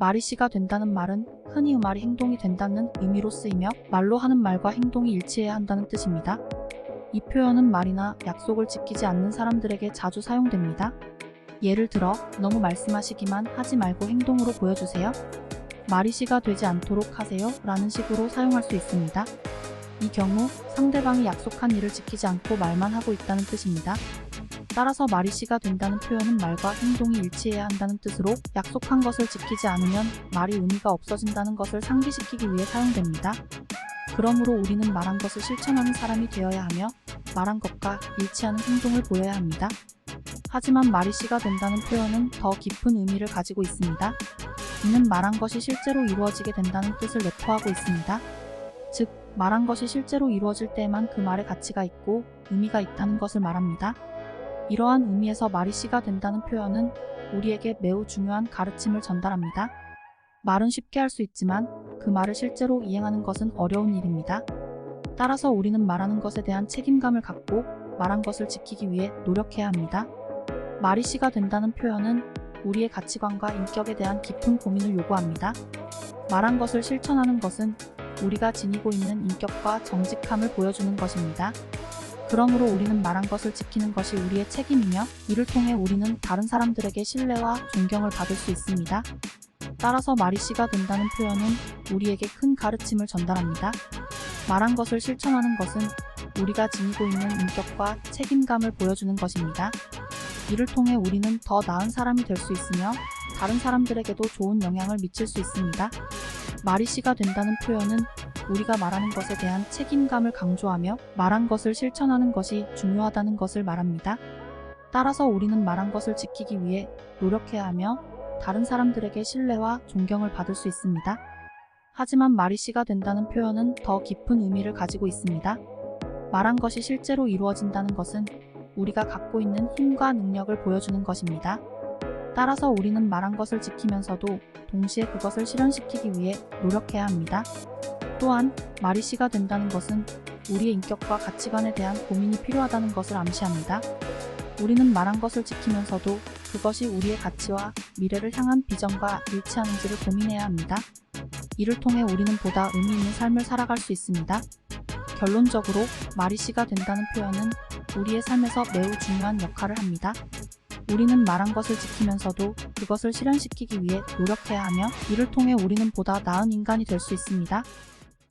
말이씨가 된다는 말은 흔히 말이 행동이 된다는 의미로 쓰이며 말로 하는 말과 행동이 일치해야 한다는 뜻입니다. 이 표현은 말이나 약속을 지키지 않는 사람들에게 자주 사용됩니다. 예를 들어 너무 말씀하시기만 하지 말고 행동으로 보여주세요. 말이씨가 되지 않도록 하세요 라는 식으로 사용할 수 있습니다. 이 경우 상대방이 약속한 일을 지키지 않고 말만 하고 있다는 뜻입니다. 따라서 말이씨가 된다는 표현은 말과 행동이 일치해야 한다는 뜻으로 약속한 것을 지키지 않으면 말이 의미가 없어진다는 것을 상기시키기 위해 사용됩니다. 그러므로 우리는 말한 것을 실천하는 사람이 되어야 하며 말한 것과 일치하는 행동을 보여야 합니다. 하지만 말이씨가 된다는 표현은 더 깊은 의미를 가지고 있습니다. 이는 말한 것이 실제로 이루어지게 된다는 뜻을 내포하고 있습니다. 즉, 말한 것이 실제로 이루어질 때에만 그 말에 가치가 있고 의미가 있다는 것을 말합니다. 이러한 의미에서 말이씨가 된다는 표현은 우리에게 매우 중요한 가르침을 전달합니다. 말은 쉽게 할 수 있지만 그 말을 실제로 이행하는 것은 어려운 일입니다. 따라서 우리는 말하는 것에 대한 책임감을 갖고 말한 것을 지키기 위해 노력해야 합니다. 말이씨가 된다는 표현은 우리의 가치관과 인격에 대한 깊은 고민을 요구합니다. 말한 것을 실천하는 것은 우리가 지니고 있는 인격과 정직함을 보여주는 것입니다. 그러므로 우리는 말한 것을 지키는 것이 우리의 책임이며 이를 통해 우리는 다른 사람들에게 신뢰와 존경을 받을 수 있습니다. 따라서 말이씨가 된다는 표현은 우리에게 큰 가르침을 전달합니다. 말한 것을 실천하는 것은 우리가 지니고 있는 인격과 책임감을 보여주는 것입니다. 이를 통해 우리는 더 나은 사람이 될 수 있으며 다른 사람들에게도 좋은 영향을 미칠 수 있습니다. 말이씨가 된다는 표현은 우리가 말하는 것에 대한 책임감을 강조하며 말한 것을 실천하는 것이 중요하다는 것을 말합니다. 따라서 우리는 말한 것을 지키기 위해 노력해야 하며 다른 사람들에게 신뢰와 존경을 받을 수 있습니다. 하지만 말이씨가 된다는 표현은 더 깊은 의미를 가지고 있습니다. 말한 것이 실제로 이루어진다는 것은 우리가 갖고 있는 힘과 능력을 보여주는 것입니다. 따라서 우리는 말한 것을 지키면서도 동시에 그것을 실현시키기 위해 노력해야 합니다. 또한 말이씨가 된다는 것은 우리의 인격과 가치관에 대한 고민이 필요하다는 것을 암시합니다. 우리는 말한 것을 지키면서도 그것이 우리의 가치와 미래를 향한 비전과 일치하는지를 고민해야 합니다. 이를 통해 우리는 보다 의미 있는 삶을 살아갈 수 있습니다. 결론적으로 말이씨가 된다는 표현은 우리의 삶에서 매우 중요한 역할을 합니다. 우리는 말한 것을 지키면서도 그것을 실현시키기 위해 노력해야 하며 이를 통해 우리는 보다 나은 인간이 될 수 있습니다.